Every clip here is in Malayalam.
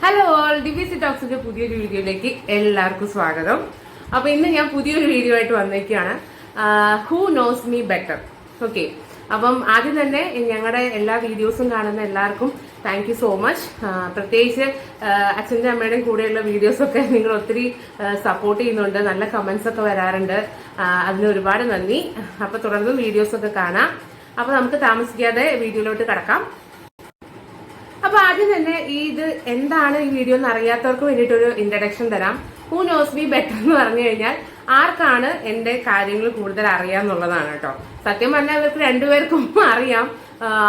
ഹലോ ഓൾ, DBC ടോക്സിന്റെ പുതിയൊരു വീഡിയോയിലേക്ക് എല്ലാവർക്കും സ്വാഗതം. അപ്പൊ ഇന്ന് ഞാൻ പുതിയൊരു വീഡിയോ ആയിട്ട് വന്നേക്കാണ്. Who knows me better. Okay, അപ്പം ആദ്യം തന്നെ ഞങ്ങളുടെ എല്ലാ വീഡിയോസും കാണുന്ന എല്ലാവർക്കും താങ്ക് യു സോ മച്ച്. പ്രത്യേകിച്ച് അച്ഛൻ്റെ അമ്മയുടെയും കൂടെയുള്ള വീഡിയോസൊക്കെ നിങ്ങൾ ഒത്തിരി സപ്പോർട്ട് ചെയ്യുന്നുണ്ട്, നല്ല കമന്റ്സ് ഒക്കെ വരാറുണ്ട്. അതിന് ഒരുപാട് നന്ദി. അപ്പൊ തുടർന്നും വീഡിയോസൊക്കെ കാണാം. അപ്പൊ നമുക്ക് താമസിക്കാതെ വീഡിയോയിലോട്ട് കടക്കാം. അപ്പൊ ആദ്യം തന്നെ ഇത് എന്താണ് ഈ വീഡിയോ എന്ന് അറിയാത്തവർക്ക് വേണ്ടിയിട്ടൊരു ഇൻട്രഡക്ഷൻ തരാം. ഹൂ നോസ് മീ ബെറ്റർ എന്ന് പറഞ്ഞു കഴിഞ്ഞാൽ ആർക്കാണ് എന്റെ കാര്യങ്ങൾ കൂടുതൽ അറിയാന്നുള്ളതാണ് കേട്ടോ. സത്യം പറഞ്ഞാൽ ഇവർക്ക് രണ്ടുപേർക്കും അറിയാം.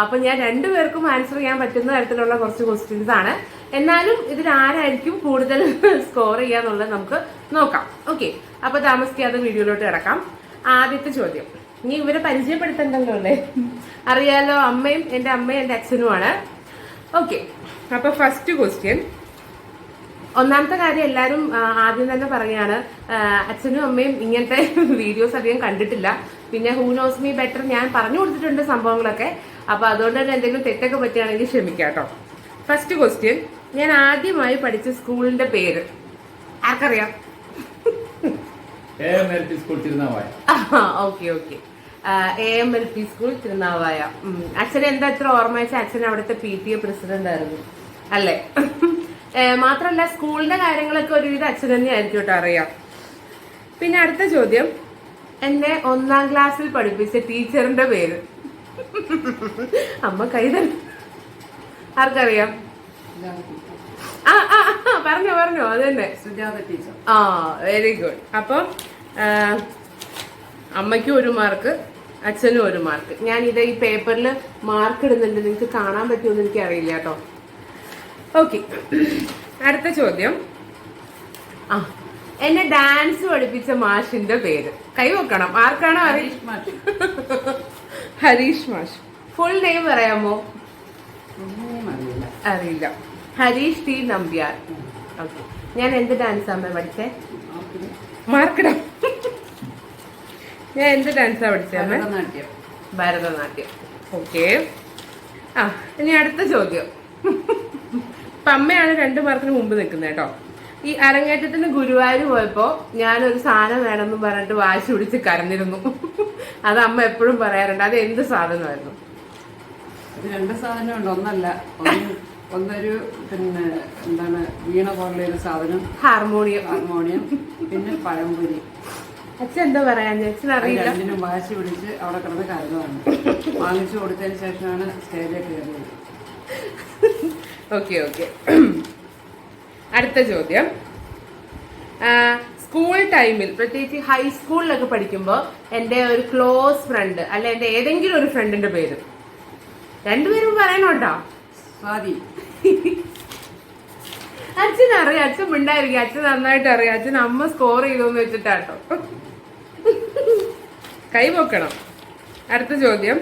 അപ്പൊ ഞാൻ രണ്ടുപേർക്കും ആൻസർ ചെയ്യാൻ പറ്റുന്ന തരത്തിലുള്ള കുറച്ച് ക്വസ്റ്റ്യൻസ് ആണ്. എന്നാലും ഇതിൽ ആരായിരിക്കും കൂടുതൽ സ്കോർ ചെയ്യാന്നുള്ളത് നമുക്ക് നോക്കാം. ഓക്കെ, അപ്പൊ താമസിക്കാതെ വീഡിയോയിലോട്ട് കിടക്കാം. ആദ്യത്തെ ചോദ്യം, ഇനി ഇവരെ പരിചയപ്പെടുത്തണ്ടല്ലോ അല്ലേ? അറിയാലോ, എന്റെ അമ്മയും എന്റെ അച്ഛനുമാണ്. ഓക്കെ, അപ്പൊ ഫസ്റ്റ് ക്വസ്റ്റ്യൻ. ഒന്നാമത്തെ കാര്യം, എല്ലാവരും ആദ്യം തന്നെ പറയാണ് അച്ഛനും അമ്മയും ഇങ്ങനത്തെ വീഡിയോസ് അധികം കണ്ടിട്ടില്ല. പിന്നെ ഹൂ നോസ് മീ ബെറ്റർ ഞാൻ പറഞ്ഞു കൊടുത്തിട്ടുണ്ട് സംഭവങ്ങളൊക്കെ. അപ്പൊ അതുകൊണ്ട് തന്നെ എന്തെങ്കിലും തെറ്റൊക്കെ പറ്റുകയാണെങ്കിൽ ക്ഷമിക്കാം കേട്ടോ. ഫസ്റ്റ് ക്വസ്റ്റ്യൻ, ഞാൻ ആദ്യമായി പഠിച്ച സ്കൂളിന്റെ പേര് ആർക്കറിയാം? Okay okay, AMLP school Thirunavaya. അച്ഛൻ എന്താ ഇത്ര ഓർമ്മ വെച്ചാൽ അച്ഛൻ അവിടുത്തെ PTA പ്രസിഡന്റ് ആയിരുന്നു അല്ലേ? മാത്രല്ല സ്കൂളിന്റെ കാര്യങ്ങളൊക്കെ ഒരുവിധം അച്ഛൻ തന്നെ ആയിരിക്കും കേട്ടോ അറിയാം. പിന്നെ അടുത്ത ചോദ്യം, എന്നെ 1ാം ക്ലാസ്സിൽ പഠിപ്പിച്ച ടീച്ചറിന്റെ പേര്. അമ്മ കൈ തന്നെ, ആർക്കറിയാം? പറഞ്ഞോ അത് തന്നെ, സുജാത ടീച്ചർ. Very good. അപ്പം അമ്മയ്ക്കും 1 മാർക്ക്, അച്ഛനും 1 മാർക്ക്. ഞാൻ ഇത് ഈ പേപ്പറിൽ മാർക്ക് ഇടുന്നുണ്ട്, നിങ്ങൾക്ക് കാണാൻ പറ്റുമെന്ന് എനിക്ക് അറിയില്ല കേട്ടോ. ഓക്കെ, അടുത്ത ചോദ്യം. എന്നെ ഡാൻസ് പഠിപ്പിച്ച മാഷിന്റെ പേര് കൈ വെക്കണം. ആർക്കാണോ? ഹരീഷ് മാഷ്. ഫുൾ നെയിം പറയാമോ? അറിയില്ല. ഹരീഷ് T നമ്പ്യാർ. ഓക്കെ, ഞാൻ എന്ത് ഡാൻസ് അമ്മ പഠിച്ചേ? മാർക്കിടാം. ഞാൻ എന്ത് ഡാൻസാ പഠിച്ചത്? ഭരതനാട്യം. ഓക്കെ. ഇനി അടുത്ത ചോദ്യം. ഇപ്പൊ അമ്മയാണ് 2 മാർക്കിന് മുമ്പ് നിൽക്കുന്നത് കേട്ടോ. ഈ അരങ്ങേറ്റത്തിന് ഗുരുവായൂർ പോയപ്പോ ഞാനൊരു സാധനം വേണമെന്ന് പറഞ്ഞിട്ട് വാശി പിടിച്ച് കരഞ്ഞിരുന്നു. അത് അമ്മ എപ്പോഴും പറയാറുണ്ട്. അത് എന്ത് സാധനമായിരുന്നു? 2 സാധനമുണ്ട്. ഒന്നൊരു പിന്നെ എന്താണ്, വീണ പോലുള്ള ഒരു സാധനം, ഹാർമോണിയം. പിന്നെ പഴംപൊരി. അച്ഛൻ എന്താ പറയാൻ? അച്ഛൻ അറിയില്ല. രണ്ടിനും വാശി പിടിച്ച് അവിടെ കിടന്ന് കരുതാണ്. വാങ്ങിച്ചു കൊടുത്തതിന് ശേഷമാണ് സ്റ്റേജിലേക്ക് കയറിയത്. ഓക്കെ ഓക്കെ, അടുത്ത ചോദ്യം. സ്കൂൾ ടൈമിൽ, പ്രത്യേകിച്ച് ഹൈസ്കൂളിലൊക്കെ പഠിക്കുമ്പോൾ എൻ്റെ ഒരു ക്ലോസ് ഫ്രണ്ട് അല്ലെ എൻ്റെ ഏതെങ്കിലും ഒരു ഫ്രണ്ടിന്റെ പേര് 2 പേരും പറയണോട്ടോ. സ്വാതി. അച്ഛൻ അറിയാം, അച്ഛൻ മിണ്ടായിരിക്കും. അച്ഛൻ നന്നായിട്ട് അറിയാം. അച്ഛൻ അമ്മ സ്കോർ ചെയ്തോന്ന് വെച്ചിട്ടാട്ടോ. കൈ പൊക്കണം. അടുത്ത ചോദ്യം.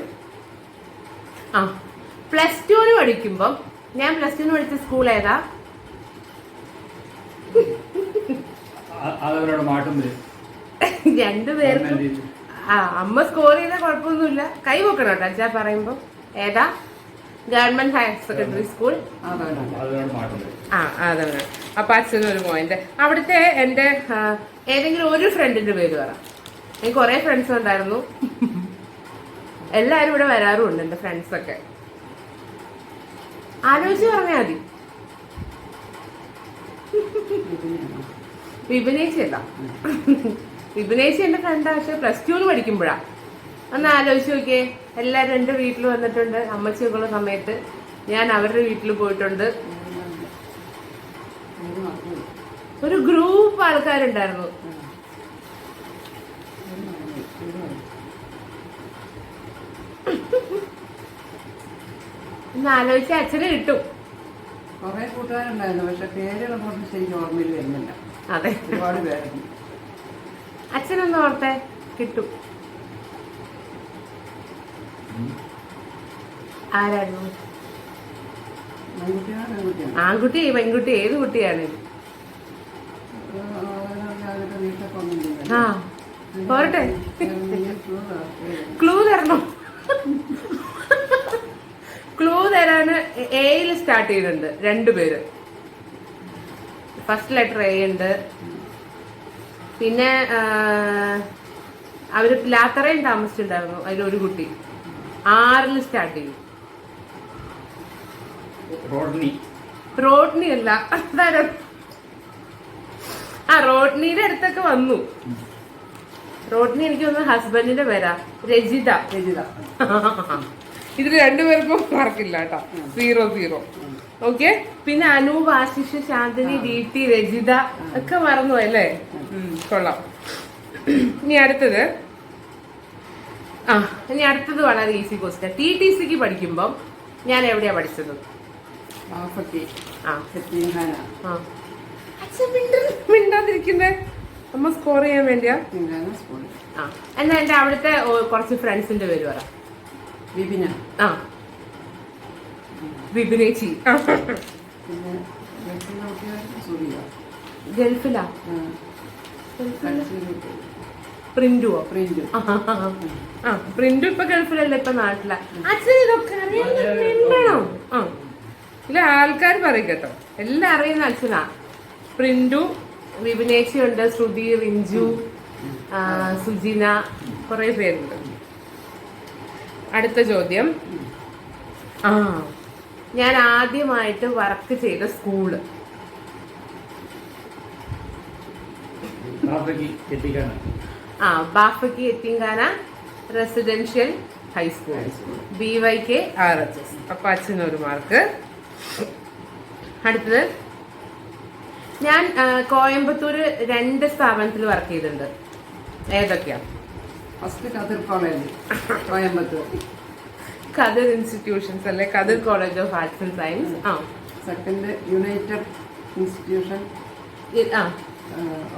+2 പഠിക്കുമ്പം, ഞാൻ +2 പഠിച്ച സ്കൂൾ ഏതാ? രണ്ടുപേർക്കും അമ്മ സ്കോർ ചെയ്ത കുഴപ്പമൊന്നുമില്ല. കൈ പൊക്കണം കേട്ടോ അച്ഛാ പറയുമ്പോ. ഏതാ? Government higher secondary school. അതാണ്. അപ്പൊ അച്ഛനൊരു പോയിന്റ്. അവിടുത്തെ എന്റെ ഏതെങ്കിലും ഒരു ഫ്രണ്ടിന്റെ പേര് പറ. എനിക്ക് കുറെ ഫ്രണ്ട്സ് ഉണ്ടായിരുന്നു. എല്ലാരും ഇവിടെ വരാറുമുണ്ട് എന്റെ ഫ്രണ്ട്സ് ഒക്കെ. ആലോചിച്ച് പറഞ്ഞാൽ മതി. വിപനേശിയല്ല, വിപനേശി എന്റെ ഫ്രണ്ടാ. പക്ഷെ +2 പഠിക്കുമ്പോഴാ. ഒന്ന് ആലോചിച്ച് നോക്കിയേ. എല്ലാരും എന്റെ വീട്ടിൽ വന്നിട്ടുണ്ട്. അമ്മച്ചിയൊക്കെയുള്ള സമയത്ത് ഞാൻ അവരുടെ വീട്ടിൽ പോയിട്ടുണ്ട്. ഒരു ഗ്രൂപ്പ് ആൾക്കാരുണ്ടായിരുന്നു. ഒന്ന് ആലോചിച്ച അച്ഛന് കിട്ടും. കുറെ കൂട്ടുകാരുണ്ടായിരുന്നു, പക്ഷെ പേരുകളൊന്നും ശരിക്കും ഓർമ്മയിൽ വരുന്നില്ല. അതെ, ഒരുപാട് പേരായിരുന്നു. അച്ഛനൊന്നും ഓർത്തെ കിട്ടും. ആരായിരുന്നു? ആൺകുട്ടി, പെൺകുട്ടി, ഏത് കുട്ടിയാണ്? പോരട്ടെ, ക്ലൂ തരണോ? ക്ലൂ തരാന് A യിൽ സ്റ്റാർട്ട് ചെയ്യുന്നുണ്ട് 2 പേര്. ഫസ്റ്റ് ലെറ്റർ എ ഉണ്ട്. പിന്നെ അവര് പിലാത്തറയും താമസിച്ചിട്ടുണ്ടായിരുന്നു. അതിലൊരു കുട്ടി 6 സ്റ്റാർട്ട് ചെയ്യും. റോഡ്നി അല്ല, റോഡ്നിയുടെ അടുത്തൊക്കെ വന്നു. റോഡ്നി എനിക്ക് തോന്നുന്നു ഹസ്ബൻഡിന്റെ പേരാ, രജിത. ഇതിൽ രണ്ടുപേർക്കും മാർക്കില്ല കേട്ടോ, 0-0. ഓക്കെ. പിന്നെ അനൂപ്, ആശിഷ്, ശാന്തിനി, ദീപ്തി, രജിത ഒക്കെ മറന്നു അല്ലേ? കൊള്ളാം. ഇനി അടുത്തത് വളരെ ഈസി ക്വസ്റ്റ്യൻ. TTCക്ക് പഠിക്കുമ്പം ഞാൻ എവിടെയാ പഠിച്ചത്? മിണ്ടാതിരിക്കുന്നേ, അമ്മ സ്കോർ ചെയ്യാൻ വേണ്ടിയാ. എന്നാ എന്റെ അവിടുത്തെ കുറച്ച് ഫ്രണ്ട്സിന്റെ പേര് പറ. വിപിനേച്ചി. ഗൾഫിലാ? പ്രിന്റുവോ? പ്രിന്റു ഇപ്പൊ ഗൾഫിലല്ല, ഇപ്പൊ നാട്ടിലാ. അച്ഛൻ ഇതൊക്കെ അറിയണോ? ഇല്ല, ആൾക്കാർ പറയും കേട്ടോ, എല്ലാം അറിയുന്ന അച്ഛനാ. പ്രിന്റു, വിപിനേച്ചി ഉണ്ട്, ശ്രുതി, റിഞ്ചു, സുജിന, കുറെ പേരുണ്ട്. അടുത്ത ചോദ്യം. ഞാൻ ആദ്യമായിട്ട് വർക്ക് ചെയ്ത സ്കൂള്? ബാഫക്കി എത്തിങ്കാന റെസിഡൻഷ്യൽ ഹൈസ്കൂൾ, BYK RHS. അപ്പൊ അച്ഛനൊരു മാർക്ക്. അടുത്തത്, ഞാൻ കോയമ്പത്തൂര് 2 സ്ഥാപനത്തിൽ വർക്ക് ചെയ്തിട്ടുണ്ട്. ഏതൊക്കെയാ? ഫസ്റ്റ് കതിർ കോളേജ്, കോയമ്പത്തൂർ. കതിർ ഇൻസ്റ്റിറ്റ്യൂഷൻസ് അല്ലെ? കതിർ college of arts and science. Second United institution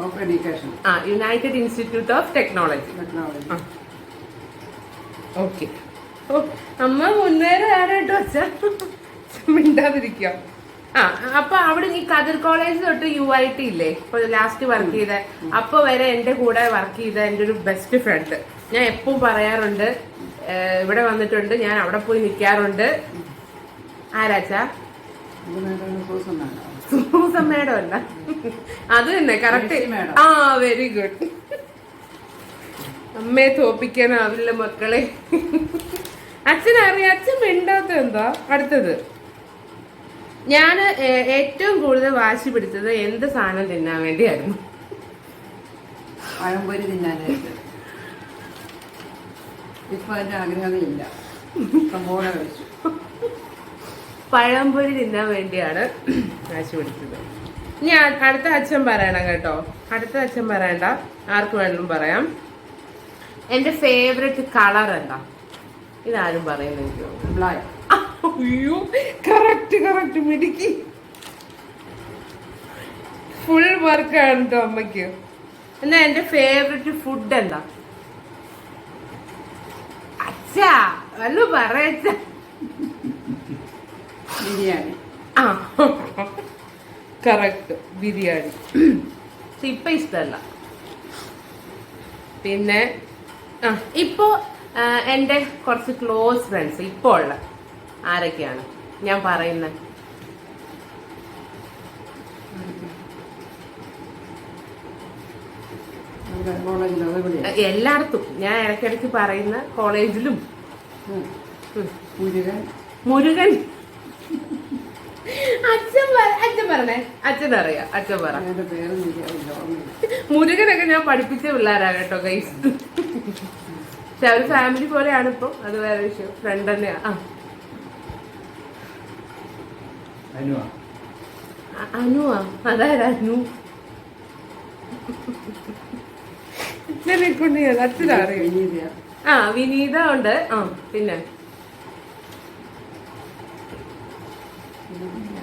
of education. United institute of technology. Okay. അമ്മ മുന്നേറെ ആരായിട്ട് വെച്ച മിണ്ടാതിരിക്കാം. അപ്പൊ അവിടെ ഈ കതിർ കോളേജ് തൊട്ട് UIT ഇല്ലേ, ഇപ്പൊ ലാസ്റ്റ് വർക്ക് ചെയ്ത, അപ്പൊ വരെ എന്റെ കൂടെ വർക്ക് ചെയ്ത എന്റെ ഒരു ബെസ്റ്റ് ഫ്രണ്ട്. ഞാൻ എപ്പോഴും പറയാറുണ്ട്, ഇവിടെ വന്നിട്ടുണ്ട്, ഞാൻ അവിടെ പോയി നിൽക്കാറുണ്ട്. ആരാച്ചാ? സൂസൻ മേഡം അല്ല, അത് തന്നെ കറക്റ്റ്. Very good. അമ്മയെ തോപ്പിക്കാനാവില്ല മക്കളെ. അച്ഛനറിയാം, അച്ഛൻ മിണ്ടാത്ത എന്താ? അടുത്തത്, ഞാൻ ഏറ്റവും കൂടുതൽ വാശി പിടിച്ചത് എന്ത് സാധനം തിന്നാൻ വേണ്ടിയായിരുന്നു? പഴംപൊരി തിന്നാനായിട്ട്. ഇപ്പൊ അതിന്റെ ആഗ്രഹമില്ല. പഴംപൊരി തിന്നാൻ വേണ്ടിയാണ് വാശി പിടിച്ചത്. ഇനി അടുത്ത അച്ഛൻ പറയണം കേട്ടോ, അടുത്ത അച്ഛൻ പറയണ്ട, ആർക്ക് വേണമെങ്കിലും പറയാം. എന്റെ ഫേവറേറ്റ് കളർ എന്താ? ഇതാരും പറയുന്നെനിക്ക് ബ്ലാക്ക്. അയ്യോ, കറക്റ്റ് മിടുക്കി. ഫുൾ വർക്കാണ് കേട്ടോ അമ്മയ്ക്ക്. എന്നാ എന്റെ ഫേവറേറ്റ് ഫുഡ് എന്താ? അച്ഛാ വല്ല പറയച്ച. ബിരിയാണി. കറക്റ്റ്, ബിരിയാണി. പക്ഷെ ഇപ്പൊ ഇഷ്ടമല്ല. പിന്നെ ഇപ്പോ എന്റെ കുറച്ച് ക്ലോസ് ഫ്രണ്ട്സ് ഇപ്പോ ഉള്ള ആരൊക്കെയാണ് ഞാൻ പറയുന്നത്? എല്ലായിടത്തും ഞാൻ ഇടയ്ക്കിടയ്ക്ക് പറയുന്ന കോളേജിലും. മുരുകൻ. അച്ഛൻ പറഞ്ഞേ, അച്ഛൻ അറിയാം, അച്ഛൻ പറ. മുരുകനൊക്കെ ഞാൻ പഠിപ്പിച്ച പിള്ളേരാ കേട്ടോ ഗൈസ്. പക്ഷെ അവര് ഫാമിലി പോലെയാണ് ഇപ്പൊ, അത് വേറെ വിഷയം. ഫ്രണ്ട് തന്നെയാ. അനുവാ? അതാരാ അനു? അച്ഛനറിയാം. വിനീത ഉണ്ട്. പിന്നെ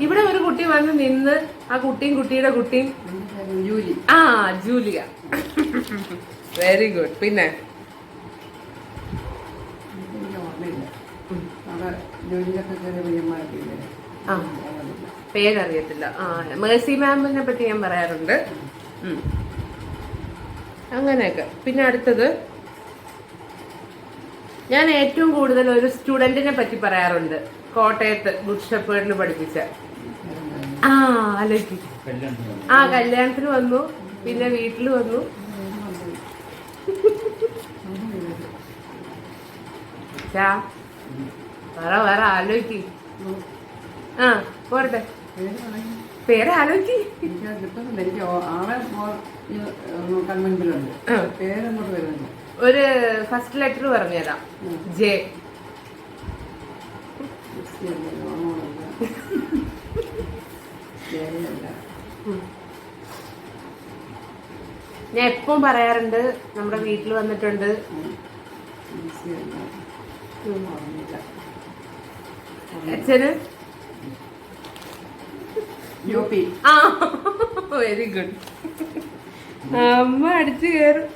ഇവിടെ ഒരു കുട്ടി വന്ന് നിന്ന്, ആ കുട്ടിയും കുട്ടിയുടെ കുട്ടിയും. ജൂലിയ. Very good. പിന്നെ പേരറിയത്തില്ല. മേഴ്സി മാമിനെ പറ്റി ഞാൻ പറയാറുണ്ട്. അങ്ങനെയൊക്കെ. പിന്നെ അടുത്തത്, ഞാൻ ഏറ്റവും കൂടുതൽ ഒരു സ്റ്റുഡന്റിനെ പറ്റി പറയാറുണ്ട്, കോട്ടയത്ത് ഗുഡ് ഷെപ്പേർഡിൽ പഠിപ്പിച്ച. ആ ആലോചിക്കും. ആ കല്യാണത്തിന് വന്നു, പിന്നെ വീട്ടിൽ വന്നു. വേറെ ആലോചിക്കും. ആ പോരട്ടെ, പേര് ആലോചിക്കും. എനിക്ക് ആളെ കൺമുൻപിലുണ്ട്, പേരങ്ങോട്ട് വരുന്നില്ല. ഒരു ഫസ്റ്റ് ലെറ്റർ പറഞ്ഞതാ, ജെ. ഞാൻ എപ്പം പറയാറുണ്ട്, നമ്മുടെ വീട്ടിൽ വന്നിട്ടുണ്ട്. അച്ഛന് ആ വെരി ഗുഡ്. അമ്മ അടിച്ചു കയറും.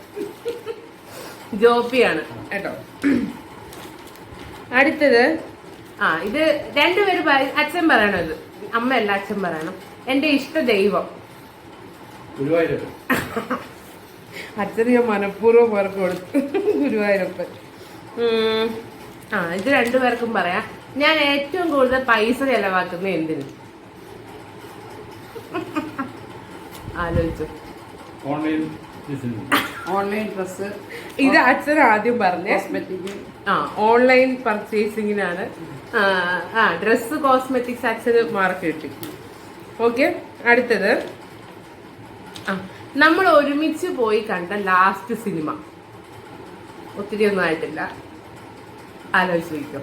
ജോപ്പിയാണ് കേട്ടോ. അടുത്തത് ഇത് രണ്ടുപേരും അച്ഛൻ പറയണം. ഇത് അമ്മയല്ല, അച്ഛൻ പറയണം. എന്റെ ഇഷ്ട ദൈവം. അച്ഛന് ഞാൻ മനഃപൂർവ്വം പേർക്ക് കൊടുത്തു, ഗുരുവായൂരപ്പൻ. ഇത് രണ്ടുപേർക്കും പറയാം. ഞാൻ ഏറ്റവും കൂടുതൽ പൈസ ചെലവാക്കുന്നത് എന്തിന്? ആലോചിച്ചു. Online dress. ഇത് അച്ഛൻ ആദ്യം പറഞ്ഞ ഓൺലൈൻ പർച്ചേസിങ്ങിനാണ്. ഡ്രസ്, കോസ്മെറ്റിക്സ് അച്ഛന് മാർക്ക് കിട്ടി. ഓക്കെ. അടുത്തത് നമ്മൾ ഒരുമിച്ച് പോയി കണ്ട ലാസ്റ്റ് സിനിമ. ഒത്തിരി ഒന്നും ആയിട്ടില്ല, ആലോചിച്ച് വയ്ക്കോ.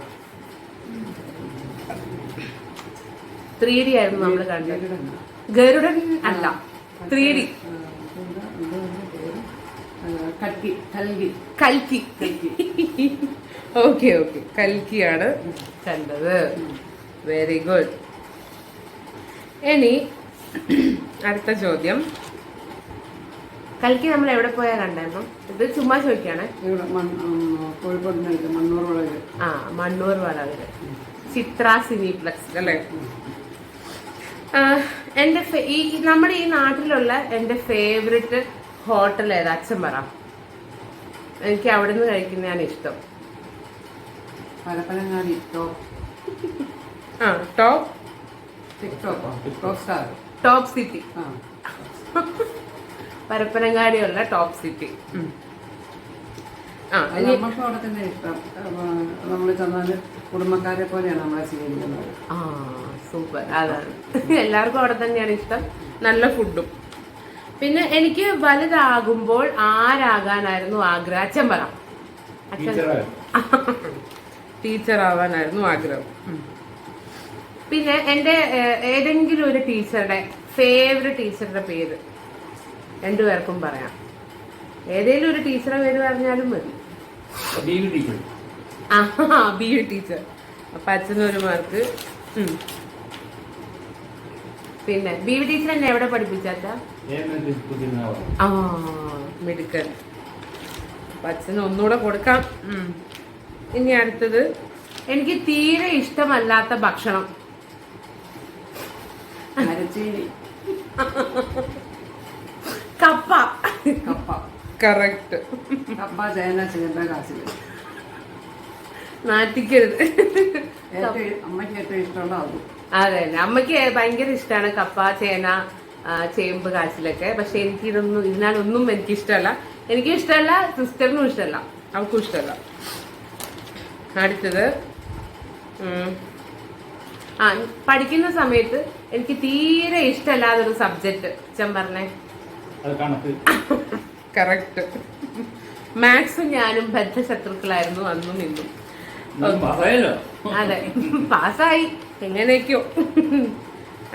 3D ആയിരുന്നു നമ്മൾ കണ്ടത്. ഗരുഡൻ അല്ല, 3D. കൽക്കി. ഓക്കെ ഓക്കെ, കൽക്കിയാണ് കണ്ടത്. Very good. ഇനി അടുത്ത ചോദ്യം. കൽക്കി നമ്മൾ എവിടെ പോയാ കണ്ടായിരുന്നു? ഇത് ചുമ്മാ ചോദിക്കാണ്. മണ്ണൂർ വളവില് ചിത്ര സിനിപ്ലക്സ് അല്ലേ? എന്റെ നമ്മുടെ ഈ നാട്ടിലുള്ള എന്റെ ഫേവറേറ്റ് ഹോട്ടൽ ഏതാ? അച്ഛൻ പറ. എനിക്ക് അവിടെ നിന്ന് കഴിക്കുന്നതാണ് ഇഷ്ടം. Top city. പരപ്പനങ്ങാടിയുള്ള ടോപ്പ് സിറ്റി. നമുക്ക് അവിടെ തന്നെ ഇഷ്ടം. നമ്മൾ ചെന്നാല് കുടുംബക്കാരെ പോലെയാണ് നമ്മളെ സ്വീകരിക്കുന്നത്. സൂപ്പർ. അതാണ് എല്ലാവർക്കും അവിടെ തന്നെയാണ് ഇഷ്ടം. നല്ല ഫുഡും. പിന്നെ എനിക്ക് വലുതാകുമ്പോൾ ആരാകാനായിരുന്നു ആഗ്രഹം? അച്ഛൻ പറ. ടീച്ചർ ആവാനായിരുന്നു ആഗ്രഹം. പിന്നെ എന്റെ ഏതെങ്കിലും ഒരു ടീച്ചറുടെ ഫേവറേറ്റ് ടീച്ചറുടെ പേര് രണ്ടുപേർക്കും പറയാം. ഏതെങ്കിലും ഒരു ടീച്ചറെ പേര് പറഞ്ഞാലും മതി. B teacher. അപ്പൊ അച്ഛനൊരു മാർക്ക്. പിന്നെ ബി ടീച്ചർ എന്നെ എവിടെ പഠിപ്പിച്ചാച്ച? മിടുക്കൻ. അപ്പൊ അച്ഛന് ഒന്നുകൂടെ കൊടുക്കാം. ഇനി അടുത്തത്, എനിക്ക് തീരെ ഇഷ്ടമല്ലാത്ത ഭക്ഷണം. കപ്പ. കറക്റ്റ്. നാട്ടിക്കരുത്. അമ്മയ്ക്ക് ഏറ്റവും ഇഷ്ടമുള്ള അതെ, അമ്മയ്ക്ക് ഭയങ്കര ഇഷ്ടമാണ് കപ്പ, ചേന, ചേമ്പ് കാച്ചിലൊക്കെ. പക്ഷെ എനിക്ക് ഇതിനാലൊന്നും എനിക്ക് ഇഷ്ടമല്ല. എനിക്കും ഇഷ്ടമല്ല, സിസ്റ്ററിനും ഇഷ്ടമല്ല, അവൾക്കും ഇഷ്ടമല്ല. അടുത്തത്, പഠിക്കുന്ന സമയത്ത് എനിക്ക് തീരെ ഇഷ്ടമല്ലാതൊരു സബ്ജക്ട് അച്ഛൻ പറഞ്ഞേ. കറക്റ്റ്. മാത്സും ഞാനും ബദ്ധശത്രുക്കളായിരുന്നു അന്നും ഇന്നും. അതെ, പാസ്സായി എങ്ങനെയൊക്കെയോ.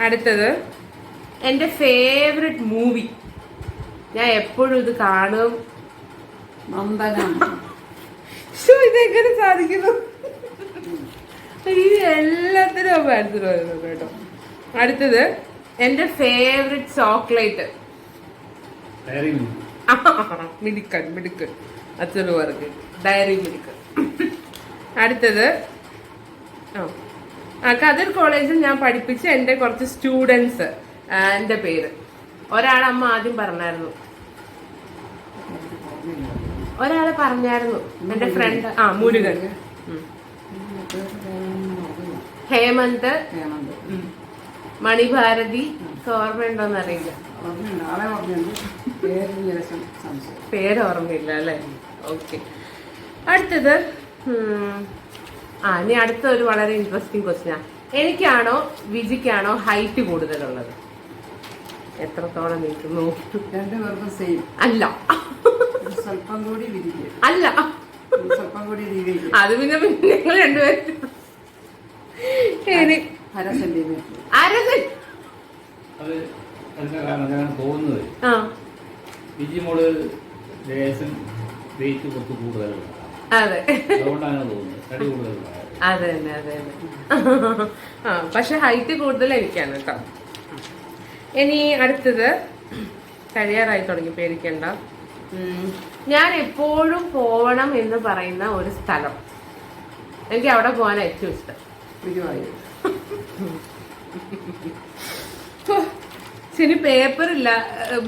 അടുത്തത്, എന്റെ ഫേവറേറ്റ് മൂവി. ഞാൻ എപ്പോഴും ഇത് കാണും. ഇതെങ്ങനെ സാധിക്കുന്നു? എല്ലാത്തിനും ആൻസർ വരുന്നു കേട്ടോ. അടുത്തത്, എന്റെ ഫേവറേറ്റ് ചോക്ലേറ്റ്. മിടുക്കൻ മിടുക്കൻ. അച്ഛന് പറഞ്ഞു ഡയറി മിടുക്കൻ. അടുത്തത്, കതിർ കോളേജിൽ ഞാൻ പഠിപ്പിച്ച എൻ്റെ കുറച്ച് സ്റ്റുഡൻസ് എൻ്റെ പേര്. ഒരാളമ്മ ആദ്യം പറഞ്ഞായിരുന്നു, ഒരാളെ പറഞ്ഞായിരുന്നു, എൻ്റെ ഫ്രണ്ട്. മുരുകൻ. ഹേമന്ത്. മണിഭാരതി ഓർമ്മയുണ്ടോന്ന് അറിയില്ല. ഓർമ്മയുണ്ട്, ആളെ ഓർമ്മയുണ്ട്, പേരിന് ശേഷം സംശയം. പേര് ഓർമ്മയില്ല അല്ലേ? ഓക്കെ. അടുത്തത് ഇനി അടുത്ത ഒരു വളരെ ഇൻട്രസ്റ്റിംഗ് ക്വസ്റ്റ്യനാ. എനിക്കാണോ വിജിക്കാണോ ഹൈറ്റ് കൂടുതലുള്ളത്? എത്രത്തോളം നിൽക്കുന്നു? രണ്ടുപേർക്കും സെയിം അല്ല. സ്വല്പം കൂടി വിരിക്കും. അല്ല, സ്വല്പം കൂടി രീതിക്ക്. അത് പിന്നെ നിങ്ങൾ രണ്ടുപേരും അര സെന്റിമീറ്റർ. അത് എന്താ കാരണം ഞാൻ തോന്നുന്നത് വിജിമോള് ലേശം വെയിറ്റ് കുറച്ച് കൂടുതലാണ്. അതെ, അതുകൊണ്ടാണ് തോന്നുന്നത് തടി കൂടുതലാണ്. അതെ തന്നെ, അതെ തന്നെ. പക്ഷെ ഹൈറ്റ് കൂടുതൽ എനിക്കാണ് കേട്ടോ. ഇനി അടുത്തത് കഴിയാറായി തുടങ്ങി, പേടിക്കണ്ട. ഞാൻ എപ്പോഴും പോവണം എന്ന് പറയുന്ന ഒരു സ്ഥലം, എനിക്ക് അവിടെ പോകാൻ ഏറ്റവും ഇഷ്ടം. ഗുരുവായൂർ. ശരി, പേപ്പറില്ല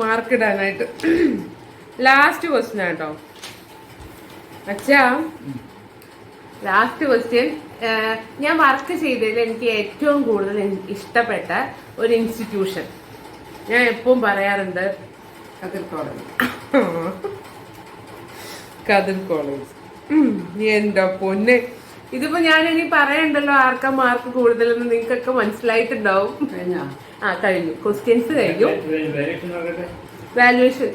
മാർക്ക് ഇടാനായിട്ട്. ലാസ്റ്റ് ക്വസ്റ്റ്യൻ ആട്ടോ അച്ഛാ. Last question. ഞാൻ വർക്ക് ചെയ്തതിൽ എനിക്ക് ഏറ്റവും കൂടുതൽ ഇഷ്ടപ്പെട്ട ഒരു ഇൻസ്റ്റിറ്റ്യൂഷൻ ഞാൻ എപ്പോഴും പറയാറുണ്ട്, കതിർ കോളേജ്. കതിർ കോളേജ്. എന്റെ പൊന്നെ, ഇതിപ്പോ ഞാൻ ഇനി പറയണ്ടല്ലോ ആർക്കാ മാർക്ക് കൂടുതലെന്ന് നിങ്ങൾക്കൊക്കെ മനസ്സിലായിട്ടുണ്ടാവും. കഴിഞ്ഞു, ക്വസ്റ്റ്യൻസ് കഴിഞ്ഞു, വാല്യുവേഷൻ.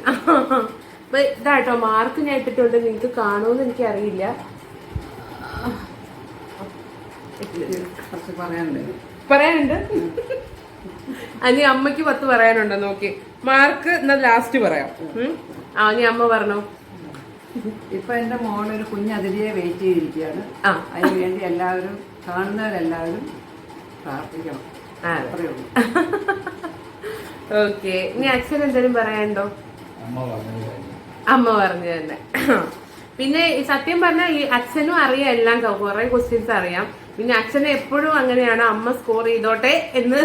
ഇതാട്ടോ മാർക്ക് ഞാൻ ഇട്ടിട്ടുണ്ട്, നിങ്ങൾക്ക് കാണുമെന്ന് എനിക്ക് അറിയില്ല. പറയാനുണ്ട്. അനി അമ്മക്ക് 10 പറയാനുണ്ടോ നോക്കി. മാർക്ക് എന്നാ ലാസ്റ്റ് പറയാം. ഇനി അമ്മ പറഞ്ഞോ. ഇപ്പൊ എന്റെ മോളൊരു കുഞ്ഞതിരിയെ വെയിറ്റ് ചെയ്തിരിക്കുകയാണ്. അതിന് വേണ്ടി എല്ലാവരും, കാണുന്നവരെല്ലാവരും പ്രാർത്ഥിക്കണം. അത്രേ ഉള്ളൂ. ഓക്കെ. ഇനി അച്ഛൻ എന്തെങ്കിലും പറയാനുണ്ടോ? അമ്മ പറഞ്ഞു തന്നെ. പിന്നെ സത്യം പറഞ്ഞാൽ ഈ അച്ഛനും അറിയാം എല്ലാം, കുറെ ക്വസ്റ്റ്യൻസ് അറിയാം. പിന്നെ അച്ഛനെ എപ്പോഴും അങ്ങനെയാണ്, അമ്മ സ്കോർ ചെയ്തോട്ടെ എന്ന്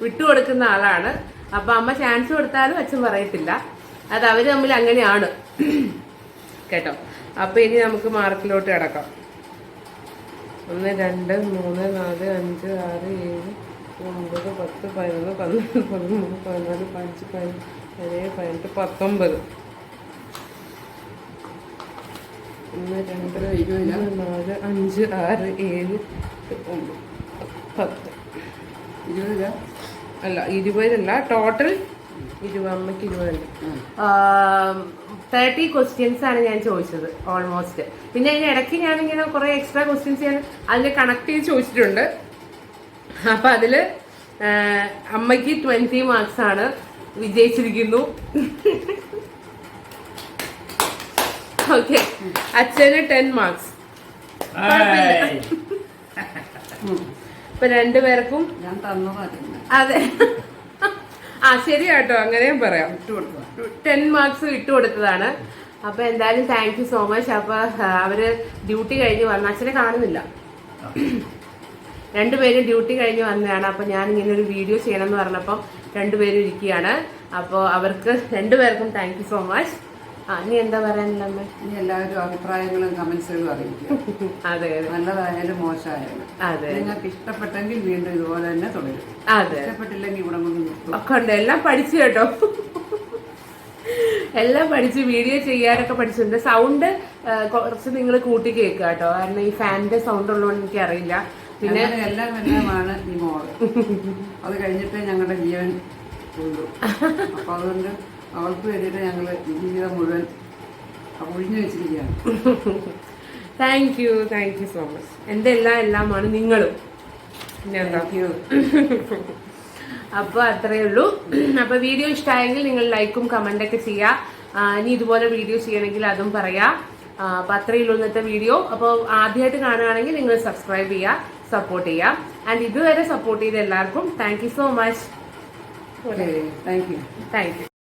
വിട്ടുകൊടുക്കുന്ന ആളാണ്. അപ്പൊ അമ്മ ചാൻസ് കൊടുത്താലും അച്ഛൻ പറയത്തില്ല. അത് അവര് തമ്മിൽ അങ്ങനെയാണ് കേട്ടോ. അപ്പൊ ഇനി നമുക്ക് മാർക്കിലോട്ട് കിടക്കാം. 1 2 3 4 5 6 7 9 10 11 12 13 14 15 17 18 19. 1 2 3 4 5 6 7 10. 20 അല്ല 20 അല്ല, ടോട്ടൽ 20. അമ്മയ്ക്ക് 20 അല്ല, 30 ക്വസ്റ്റ്യൻസ് ആണ് ഞാൻ ചോദിച്ചത് ഓൾമോസ്റ്റ്. പിന്നെ അതിന് ഇടയ്ക്ക് ഞാനിങ്ങനെ കുറെ എക്സ്ട്രാ ക്വസ്റ്റ്യൻസ് ഞാൻ അതിന് കണക്ട് ചെയ്ത് ചോദിച്ചിട്ടുണ്ട്. അപ്പൊ അതില് അമ്മയ്ക്ക് 20 മാർക്സ് ആണ്, വിജയിച്ചിരിക്കുന്നു. ഓക്കെ. അച്ഛന് 10 മാർക്സ്. ഇപ്പൊ രണ്ടുപേർക്കും ഞാൻ തന്നതായിരുന്നു. അതെ, ശരിയാട്ടോ, അങ്ങനെയും പറയാം. 10 മാർക്സ് ഇട്ടുകൊടുത്തതാണ്. അപ്പൊ എന്തായാലും താങ്ക് യു സോ മച്ച്. അപ്പൊ അവര് ഡ്യൂട്ടി കഴിഞ്ഞ് വന്ന, അച്ഛനെ കാണുന്നില്ല, രണ്ടുപേരും ഡ്യൂട്ടി കഴിഞ്ഞ് വന്നതാണ്. അപ്പൊ ഞാൻ ഇങ്ങനെ ഒരു വീഡിയോ ചെയ്യണം എന്ന് പറഞ്ഞപ്പോ രണ്ടുപേരും ഇരിക്കുകയാണ്. അപ്പോൾ അവർക്ക് രണ്ടുപേർക്കും താങ്ക് യു സോ മച്ച്. നീ എന്താ പറയാനില്ല അമ്മ? ഇനി എല്ലാവരും അഭിപ്രായങ്ങളും കമന്റ്സുകളും അറിയിക്കും. അതെ, നല്ലതായാലും മോശമായാലും. അതെ, നിങ്ങൾക്ക് ഇഷ്ടപ്പെട്ടെങ്കിൽ വീണ്ടും ഇതുപോലെ തന്നെ തുടരും. അതെ, ഇഷ്ടപ്പെട്ടില്ലെങ്കിൽ ഇവിടെ ഒക്കെ ഉണ്ട്. എല്ലാം പഠിച്ചു കേട്ടോ, എല്ലാം പഠിച്ച് വീഡിയോ ചെയ്യാനൊക്കെ പഠിച്ചിട്ടുണ്ട്. സൗണ്ട് കുറച്ച് നിങ്ങൾ കൂട്ടി കേൾക്കുക കേട്ടോ, കാരണം ഈ ഫാനിന്റെ സൗണ്ട് ഉള്ളതുകൊണ്ട് എനിക്ക് അറിയില്ല. പിന്നെ എല്ലാമാണ് ഈ മോള്. അത് കഴിഞ്ഞിട്ട് ഞങ്ങളുടെ ജീവൻ ഉള്ളൂ. അപ്പൊ അതുകൊണ്ട് അവൾക്ക് വേണ്ടിയിട്ട് ഞങ്ങള് ജീവിതം മുഴുവൻ ഒഴിഞ്ഞു വെച്ചിരിക്കുകയാണ്. Thank you so much. എന്റെ എല്ലാമാണ് നിങ്ങളും. അപ്പൊ അത്രയേ ഉള്ളൂ. അപ്പൊ വീഡിയോ ഇഷ്ടമായെങ്കിൽ നിങ്ങൾ ലൈക്കും കമന്റൊക്കെ ചെയ്യാം. ഇനി ഇതുപോലെ വീഡിയോ ചെയ്യണമെങ്കിൽ അതും പറയാം. അപ്പൊ അത്രയേ ഉള്ളൂ ഇന്നത്തെ വീഡിയോ. അപ്പോൾ ആദ്യമായിട്ട് കാണുകയാണെങ്കിൽ നിങ്ങൾ സബ്സ്ക്രൈബ് ചെയ്യുക, സപ്പോർട്ട് ചെയ്യാം. ആൻഡ് ഇതുവരെ സപ്പോർട്ട് ചെയ്ത എല്ലാവർക്കും thank you so much. Thank you.